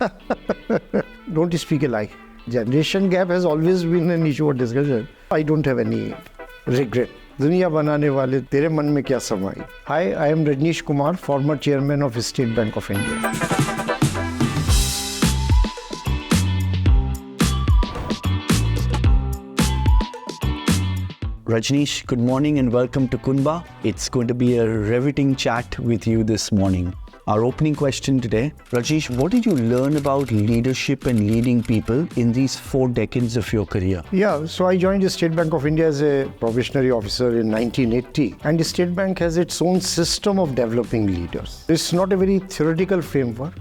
Don't speak a lie. Generation gap has always been an issue of discussion. I don't have any regret. दुनिया बनाने वाले तेरे मन में क्या समाई? Hi, I am Rajnish Kumar, former chairman of State Bank of India. Rajnish, good morning and welcome to Qunba. It's going to be a riveting chat with you this morning. Our opening question today, Rajnish, what did you learn about leadership and leading people in these 4 decades of your career? Yeah, so I joined the State Bank of India as a probationary officer in 1980, and the State Bank has its own system of developing leaders. It's not a very theoretical framework,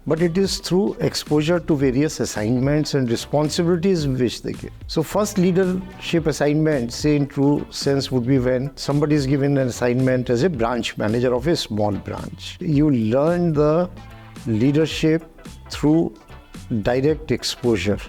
but it is through exposure to various assignments and responsibilities which they get. So first leadership assignment, say in true sense, would be when somebody is given an assignment as a branch manager of a small branch. You learn the leadership through direct exposure,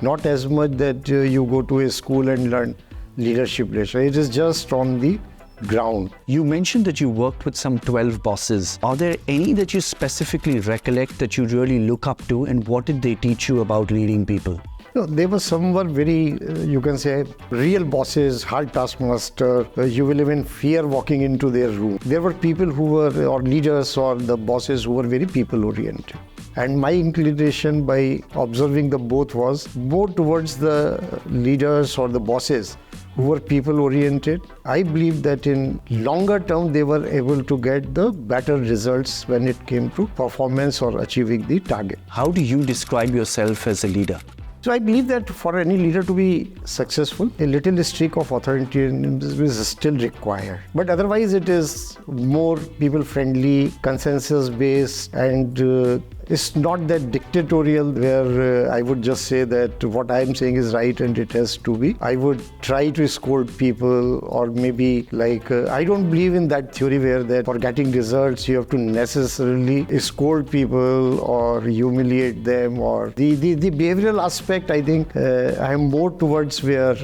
not as much that you go to a school and learn leadership later. It is just on the ground. You mentioned that you worked with some 12 bosses. Are there any that you specifically recollect that you really look up to, and what did they teach you about leading people? No, they were somewhat very, you can say, real bosses, hard taskmaster. You will even fear walking into their room. There were people who were, or leaders or the bosses who were very people-oriented. And my inclination by observing the both was more towards the leaders or the bosses who were people-oriented. I believe that in longer term, they were able to get the better results when it came to performance or achieving the target. How do you describe yourself as a leader? So I believe that for any leader to be successful, a little streak of authoritarianism is still required. But otherwise, it is more people-friendly, consensus-based, and it's not that dictatorial where I would just say that what I am saying is right and it has to be. I would try to scold people, or maybe I don't believe in that theory where that for getting results you have to necessarily scold people or humiliate them, or the behavioral aspect. I think I am more towards where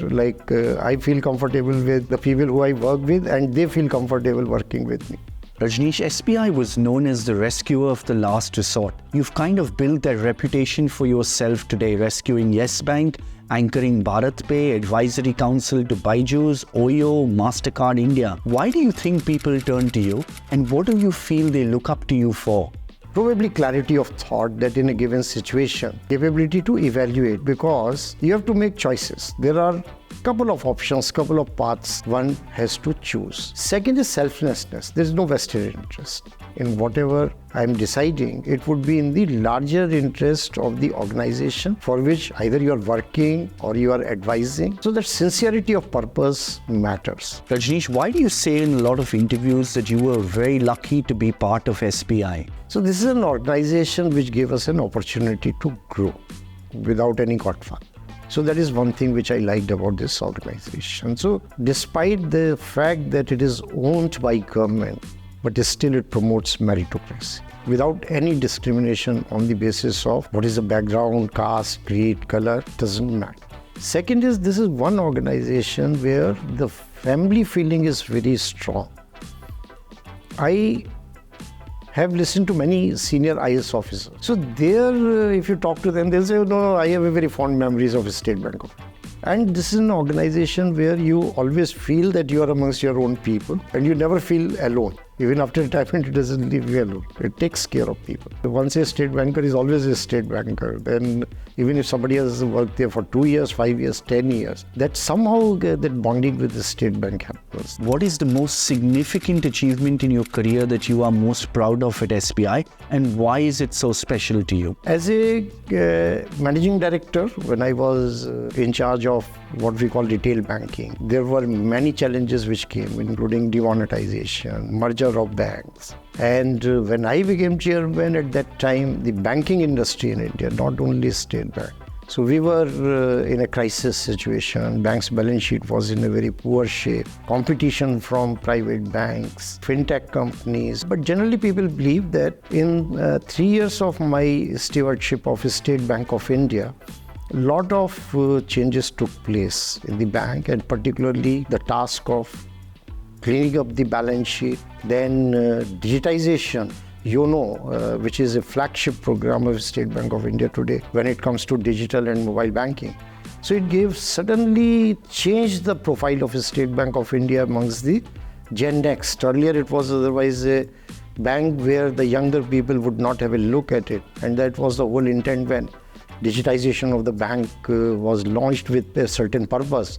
I feel comfortable with the people who I work with and they feel comfortable working with me. Rajnish, SBI was known as the rescuer of the last resort. You've kind of built that reputation for yourself today, rescuing Yes Bank, anchoring BharatPe, Advisory Council to Byju's, OYO, MasterCard India. Why do you think people turn to you, and what do you feel they look up to you for? Probably clarity of thought that in a given situation, capability to evaluate, because you have to make choices. There are couple of options, couple of paths one has to choose. Second is selflessness. There is no vested interest. In whatever I am deciding, it would be in the larger interest of the organization for which either you are working or you are advising. So that sincerity of purpose matters. Rajnish, why do you say in a lot of interviews that you were very lucky to be part of SBI? So this is an organization which gave us an opportunity to grow without any godfather. So that is one thing which I liked about this organization. So despite the fact that it is owned by government, but still it promotes meritocracy without any discrimination on the basis of what is the background, caste, creed, color, doesn't matter. Second is, this is one organization where the family feeling is very strong. I have listened to many senior IS officers. So there, if you talk to them, they'll say, no, I have a very fond memories of State Bank of India. And this is an organization where you always feel that you are amongst your own people and you never feel alone. Even after retirement, it doesn't leave you alone. It takes care of people. Once a state banker is always a state banker. Then even if somebody has worked there for 2 years, 5 years, 10 years, that somehow that bonding with the state bank happens. What is the most significant achievement in your career that you are most proud of at SBI, and why is it so special to you? As a managing director, when I was in charge of what we call retail banking, there were many challenges which came, including demonetization, merger of banks. And when I became chairman at that time, the banking industry in India, not only State Bank. So we were in a crisis situation. Bank's balance sheet was in a very poor shape. Competition from private banks, fintech companies. But generally people believe that in 3 years of my stewardship of State Bank of India, a lot of changes took place in the bank, and particularly the task of cleaning up the balance sheet, then digitization, YONO, which is a flagship program of State Bank of India today when it comes to digital and mobile banking. So it suddenly changed the profile of State Bank of India amongst the Gen Next. Earlier it was otherwise a bank where the younger people would not have a look at it, and that was the whole intent when digitization of the bank was launched with a certain purpose,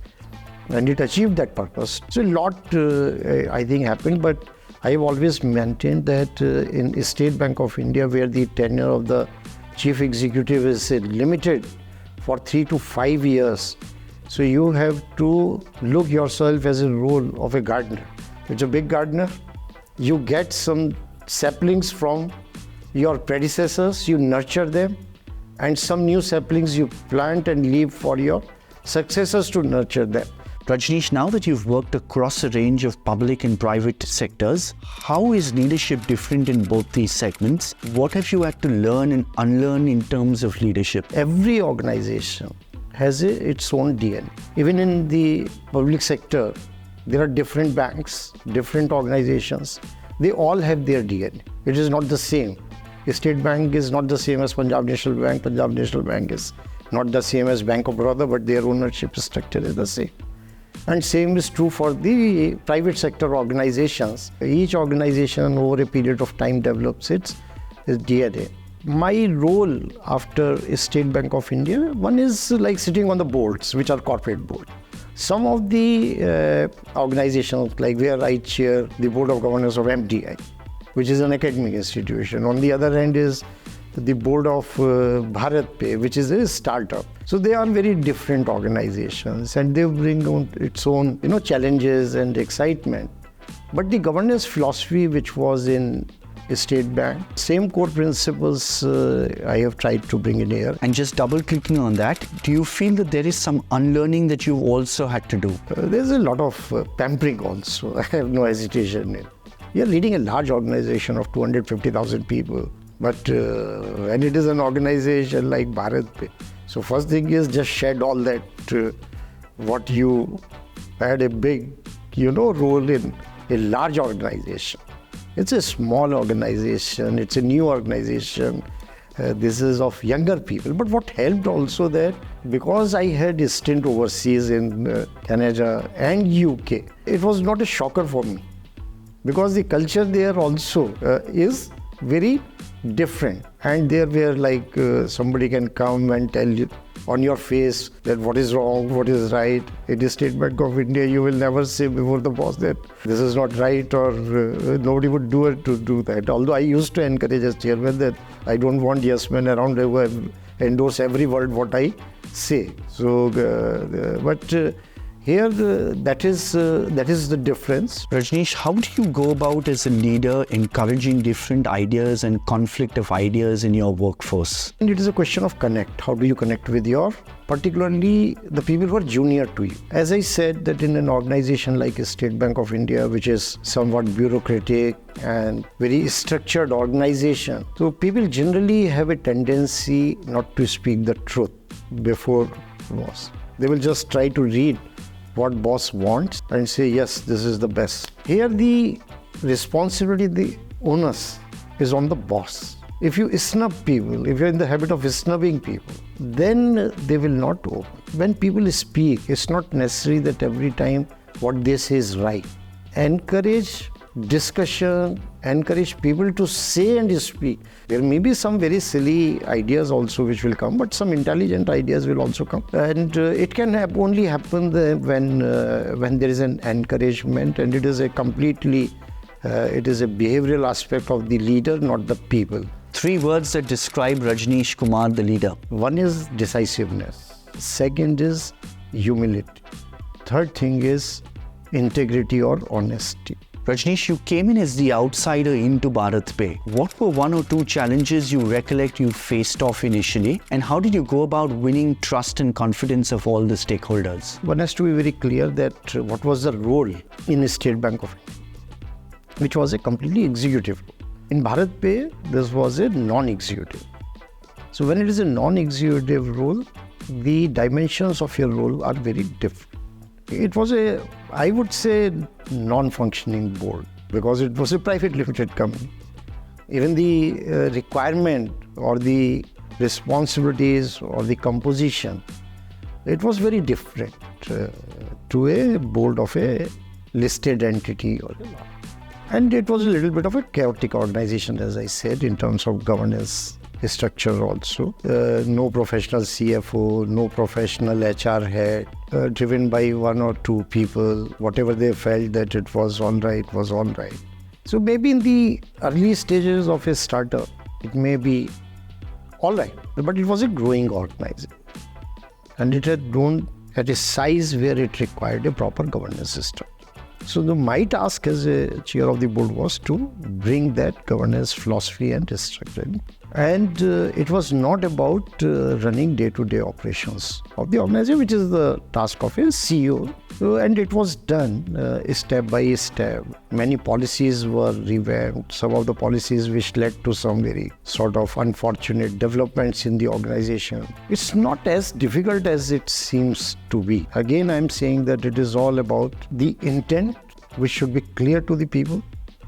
and it achieved that purpose. So a lot I think happened, but I have always maintained that in State Bank of India, where the tenure of the chief executive is limited for 3 to 5 years, so you have to look yourself as a role of a gardener. It's a big gardener. You get some saplings from your predecessors, you nurture them, and some new saplings you plant and leave for your successors to nurture them. Rajnish, now that you've worked across a range of public and private sectors, how is leadership different in both these segments? What have you had to learn and unlearn in terms of leadership? Every organization has its own DNA. Even in the public sector, there are different banks, different organizations. They all have their DNA. It is not the same. A State Bank is not the same as Punjab National Bank. Punjab National Bank is not the same as Bank of Baroda, but their ownership structure is the same. And same is true for the private sector organizations. Each organization over a period of time develops its DNA. My role after State Bank of India, one is like sitting on the boards, which are corporate boards. Some of the organizations, like where I chair the Board of Governors of MDI, which is an academic institution. On the other hand is the board of BharatPe, which is a startup. So they are very different organizations, and they bring on its own challenges and excitement. But the governance philosophy which was in State Bank, same core principles I have tried to bring in here. And just double clicking on that, do you feel that there is some unlearning that you've also had to do? There's a lot of pampering also. I have no hesitation in. You're leading a large organization of 250,000 people. But when it is an organization like BharatPe, so first thing is just shed all that what you had a big, role in a large organization. It's a small organization, it's a new organization. This is of younger people. But what helped also that, because I had a stint overseas in Canada and UK, it was not a shocker for me. Because the culture there also is very different, and there where like somebody can come and tell you on your face that what is wrong, what is right. In the State Bank of India, you will never say before the boss that this is not right, or nobody would do it to do that. Although I used to encourage as chairman that I don't want yes men around who endorse every word what I say. So, here, that is the difference. Rajnish, how do you go about as a leader encouraging different ideas and conflict of ideas in your workforce? And it is a question of connect. How do you connect with particularly the people who are junior to you? As I said, that in an organization like a State Bank of India, which is somewhat bureaucratic and very structured organization, so people generally have a tendency not to speak the truth before boss. They will just try to read what boss wants and say, yes, this is the best. Here the responsibility, the onus is on the boss. If you snub people, if you're in the habit of snubbing people, then they will not open. When people speak, it's not necessary that every time what they say is right. Encourage discussion, encourage people to say and speak. There may be some very silly ideas also which will come, but some intelligent ideas will also come. And it can only happen when there is an encouragement, and it is a behavioral aspect of the leader, not the people. 3 words that describe Rajnish Kumar, the leader. One is decisiveness. Second is humility. Third thing is integrity or honesty. Rajnish, you came in as the outsider into BharatPe. What were 1 or 2 challenges you recollect you faced off initially, and how did you go about winning trust and confidence of all the stakeholders? One has to be very clear that what was the role in State Bank of India, which was a completely executive role. In BharatPe, this was a non-executive. So when it is a non-executive role, the dimensions of your role are very different. It was I would say, non-functioning board, because it was a private limited company. Even the requirement or the responsibilities or the composition, it was very different to a board of a listed entity. And it was a little bit of a chaotic organization, as I said, in terms of governance structure also. No professional CFO, no professional HR head, driven by one or two people. Whatever they felt that it was all right, was all right. So maybe in the early stages of a startup, it may be all right, but it was a growing organization. And it had grown at a size where it required a proper governance system. So my task as a chair of the board was to bring that governance philosophy and structure. And it was not about running day-to-day operations of the organization, which is the task of a CEO. And it was done step by step. Many policies were revamped. Some of the policies which led to some very sort of unfortunate developments in the organization. It's not as difficult as it seems to be. Again, I'm saying that it is all about the intent, which should be clear to the people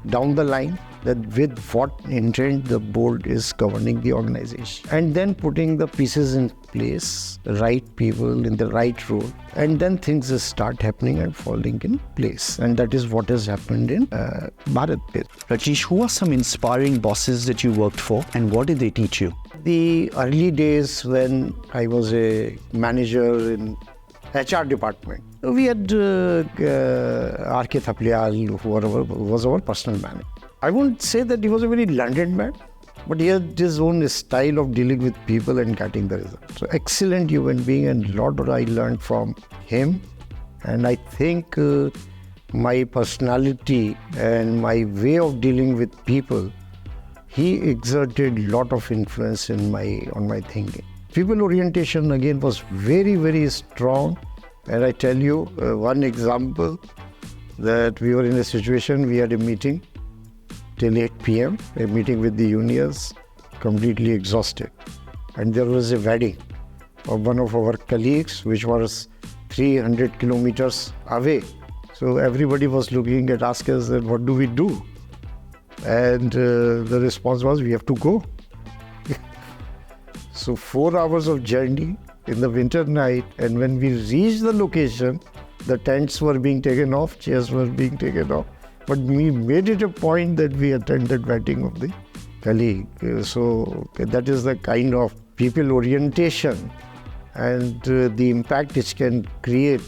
down the line, that with what intent the board is governing the organization, and then putting the pieces in place, the right people in the right role, and then things start happening and falling in place. And that is what has happened in BharatPe. Rajnish, who are some inspiring bosses that you worked for, and what did they teach you? The early days when I was a manager in HR department, we had R.K. Thapliyal, who was our personal manager. I won't say that he was a very learned man, but he had his own style of dealing with people and getting the results. So excellent human being, and a lot I learned from him. And I think my personality and my way of dealing with people, he exerted a lot of influence on my thinking. People orientation again was very, very strong. And I tell you one example, that we were in a situation, we had a meeting till 8 p.m., a meeting with the unions, completely exhausted. And there was a wedding of one of our colleagues, which was 300 kilometers away. So everybody was looking at us as, what do we do? And the response was, we have to go. So 4 hours of journey in the winter night, and when we reached the location, the tents were being taken off, chairs were being taken off. But we made it a point that we attended wedding of the colleague. So that is the kind of people orientation and the impact it can create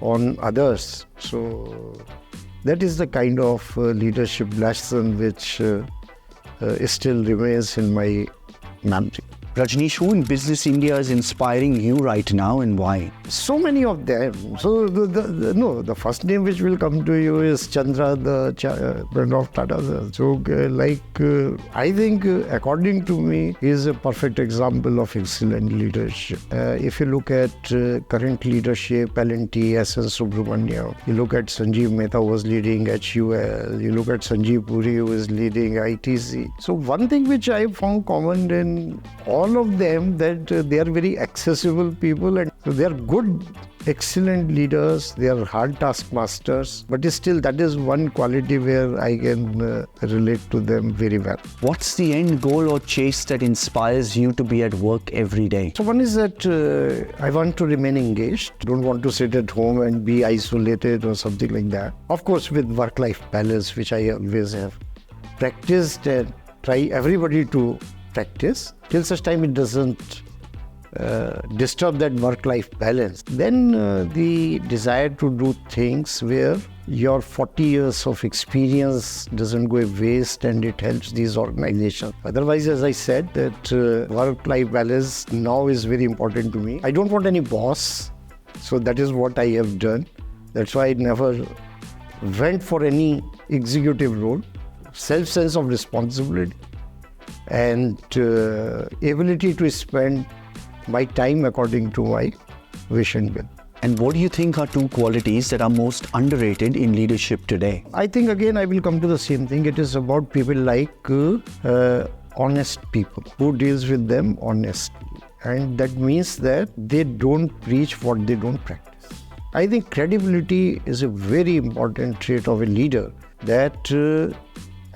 on others. So that is the kind of leadership lesson which still remains in my memory. Rajnish, who in Business India is inspiring you right now, and why? So many of them. So the first name which will come to you is Chandra, the friend of Tata. So I think according to me, he is a perfect example of excellent leadership. If you look at current leadership, L&T, S.N. Subramaniam, you look at Sanjeev Mehta, who was leading HUL, you look at Sanjeev Puri, who is leading ITC. So one thing which I found common in all of them, that they are very accessible people, and so they are good, excellent leaders. They are hard taskmasters, but still that is one quality where I can relate to them very well. What's the end goal or chase that inspires you to be at work every day? So one is that I want to remain engaged. Don't want to sit at home and be isolated or something like that. Of course, with work-life balance, which I always have practiced and try everybody to practice, till such time it doesn't disturb that work-life balance. Then the desire to do things where your 40 years of experience doesn't go waste and it helps these organizations. Otherwise, as I said, that work-life balance now is very important to me. I don't want any boss, so that is what I have done. That's why I never went for any executive role. Self-sense of responsibility and ability to spend my time according to my wish and will. And what do you think are two qualities that are most underrated in leadership today? I think again I will come to the same thing. It is about people like honest people who deals with them honestly. And that means that they don't preach what they don't practice. I think credibility is a very important trait of a leader, that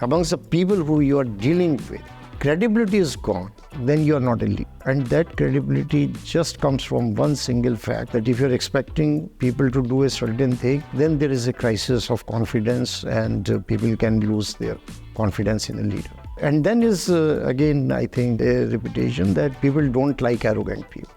amongst the people who you are dealing with, credibility is gone, then you are not a leader. And that credibility just comes from one single fact, that if you're expecting people to do a certain thing, then there is a crisis of confidence and people can lose their confidence in a leader. And then is, again, I think, a reputation that people don't like arrogant people.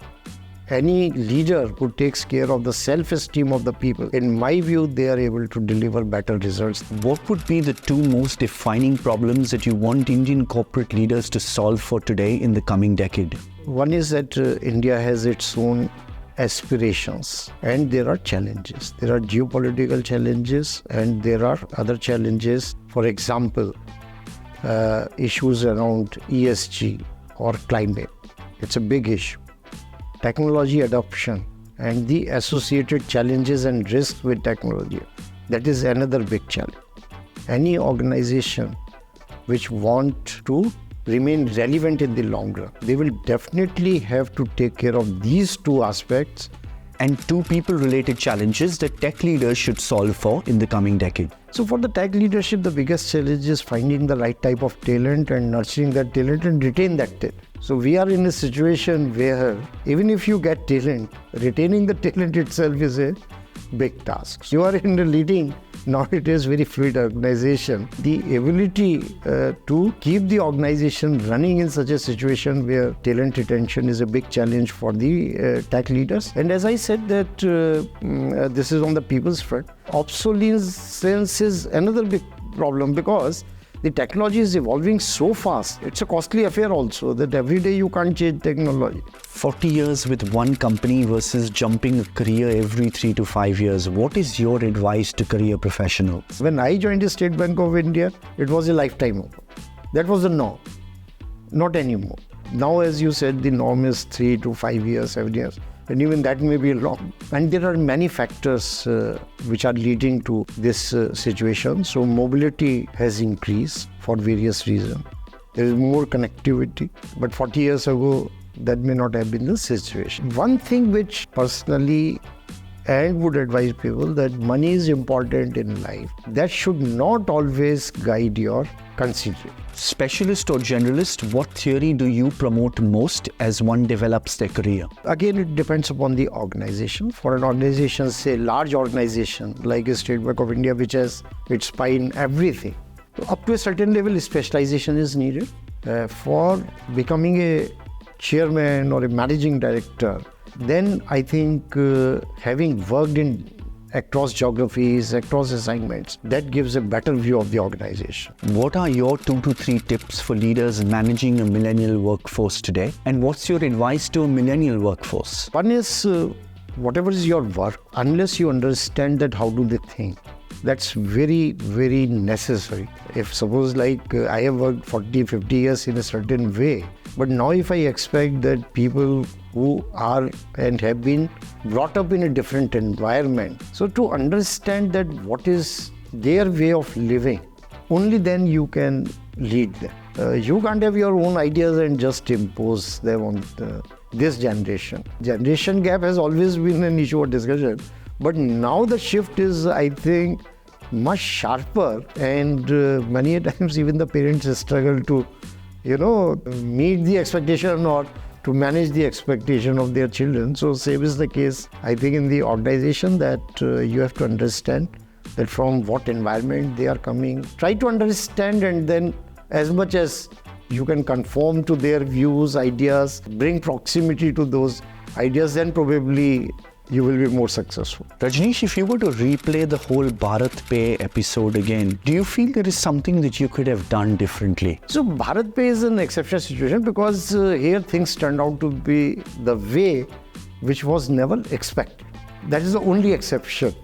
Any leader who takes care of the self-esteem of the people, in my view, they are able to deliver better results. What would be the two most defining problems that you want Indian corporate leaders to solve for today in the coming decade? One is that India has its own aspirations and there are challenges. There are geopolitical challenges and there are other challenges. For example, issues around ESG or climate. It's a big issue. Technology adoption and the associated challenges and risks with technology. That is another big challenge. Any organization which want to remain relevant in the long run, they will definitely have to take care of these two aspects. And two people-related challenges that tech leaders should solve for in the coming decade. So for the tech leadership, the biggest challenge is finding the right type of talent and nurturing that talent and retain that talent. So we are in a situation where even if you get talent, retaining the talent itself is a big task. You are in a leading, now it is very fluid organization. The ability to keep the organization running in such a situation where talent retention is a big challenge for the tech leaders. And as I said that this is on the people's front. Obsolescence is another big problem because the technology is evolving so fast. It's a costly affair also that every day you can't change technology. 40 years with one company versus jumping a career every 3 to 5 years. What is your advice to career professionals? When I joined the State Bank of India, it was a lifetime offer. That was the norm. Not anymore. Now, as you said, the norm is 3 to 5 years, 7 years. And even that may be long. And there are many factors which are leading to this situation. So mobility has increased for various reasons. There is more connectivity. But 40 years ago, that may not have been the situation. One thing which personally and would advise people that money is important in life. That should not always guide your consideration. Specialist or generalist, what theory do you promote most as one develops their career? Again, it depends upon the organization. For an organization, say large organization like a State Bank of India, which has its spine everything, up to a certain level, specialization is needed. For becoming a chairman or a managing director, then I think having worked in across geographies, across assignments, that gives a better view of the organization. What are your 2 to 3 tips for leaders managing a millennial workforce today? And what's your advice to a millennial workforce? One is, whatever is your work, unless you understand that how do they think, that's very, very necessary. If suppose like I have worked 40, 50 years in a certain way, but now if I expect that people who are and have been brought up in a different environment, so to understand that what is their way of living, only then you can lead them. You can't have your own ideas and just impose them on this generation. Generation gap has always been an issue of discussion. But now the shift is, I think, much sharper, and many a times even the parents struggle to, meet the expectation or to manage the expectation of their children. So same is the case, I think, in the organization, that you have to understand that from what environment they are coming. Try to understand, and then as much as you can conform to their views, ideas, bring proximity to those ideas, then probably you will be more successful. Rajnish, if you were to replay the whole BharatPe episode again, do you feel there is something that you could have done differently? So BharatPe is an exceptional situation because here things turned out to be the way which was never expected. That is the only exception.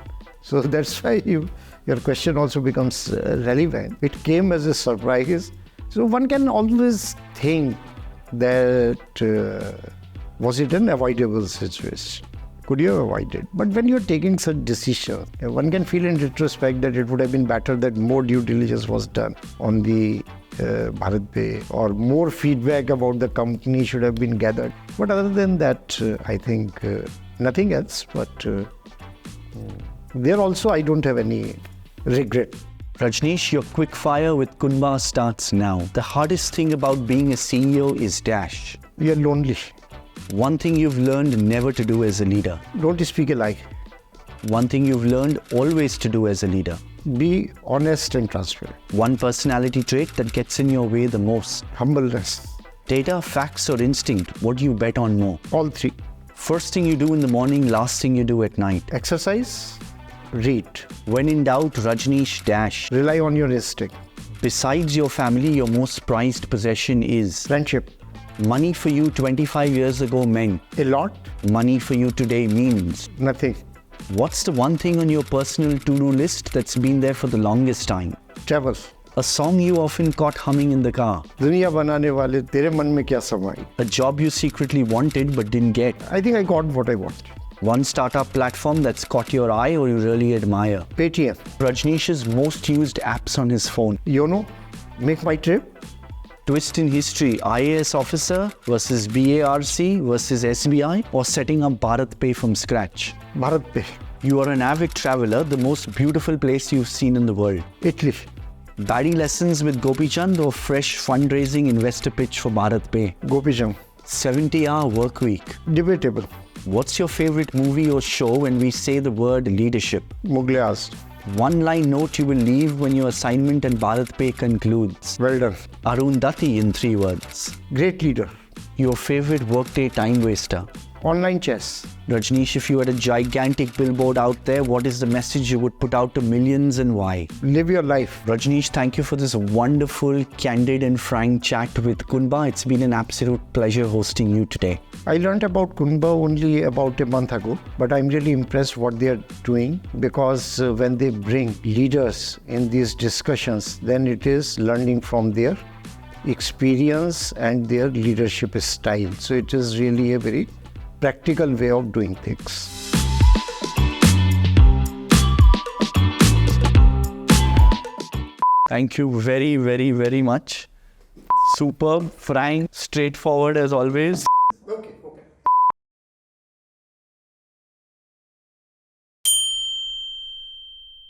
So that's why your question also becomes relevant. It came as a surprise. So one can always think that was it an avoidable situation? Could you have avoided? But when you're taking such decision, one can feel in retrospect that it would have been better that more due diligence was done on the BharatPe, or more feedback about the company should have been gathered. But other than that, I think nothing else. But there also I don't have any regret. Rajnish, your Quickfire with Qunba starts now. The hardest thing about being a CEO is dash. We are lonely. One thing you've learned never to do as a leader. Don't speak a lie. One thing you've learned always to do as a leader. Be honest and transparent. One personality trait that gets in your way the most. Humbleness. Data, facts or instinct, what do you bet on more? All three. First thing you do in the morning, last thing you do at night. Exercise. Read. When in doubt, Rajnish dash. Rely on your instinct. Besides your family, your most prized possession is? Friendship. Money for you 25 years ago meant? A lot. Money for you today means? Nothing. What's the one thing on your personal to-do list that's been there for the longest time? Travel. A song you often caught humming in the car. दुनिया बनाने वाले तेरे मन में क्या समाई? A job you secretly wanted but didn't get. I think I got what I wanted. One startup platform that's caught your eye or you really admire. Paytm. Rajnish's most used apps on his phone. YONO. Make my trip. Twist in history, IAS officer versus BARC versus SBI or setting up BharatPe from scratch. BharatPe. You are an avid traveler, the most beautiful place you've seen in the world. Italy. Baddie lessons with Gopi Chand or fresh fundraising investor pitch for BharatPe. Gopi Chand. 70-hour work week. Debatable. What's your favorite movie or show when we say the word leadership? Mughal Azam. One-line note you will leave when your assignment at BharatPe concludes. Well done. Arundhati in 3 words. Great leader. Your favorite workday time waster. Online chess. Rajnish, if you had a gigantic billboard out there, what is the message you would put out to millions and why? Live your life. Rajnish, thank you for this wonderful, candid and frank chat with Qunba. It's been an absolute pleasure hosting you today. I learned about Qunba only about a month ago, but I'm really impressed what they're doing because when they bring leaders in these discussions, then it is learning from their experience and their leadership style. So it is really a very practical way of doing things. Thank you very, very, very much. Superb, frank, straightforward as always.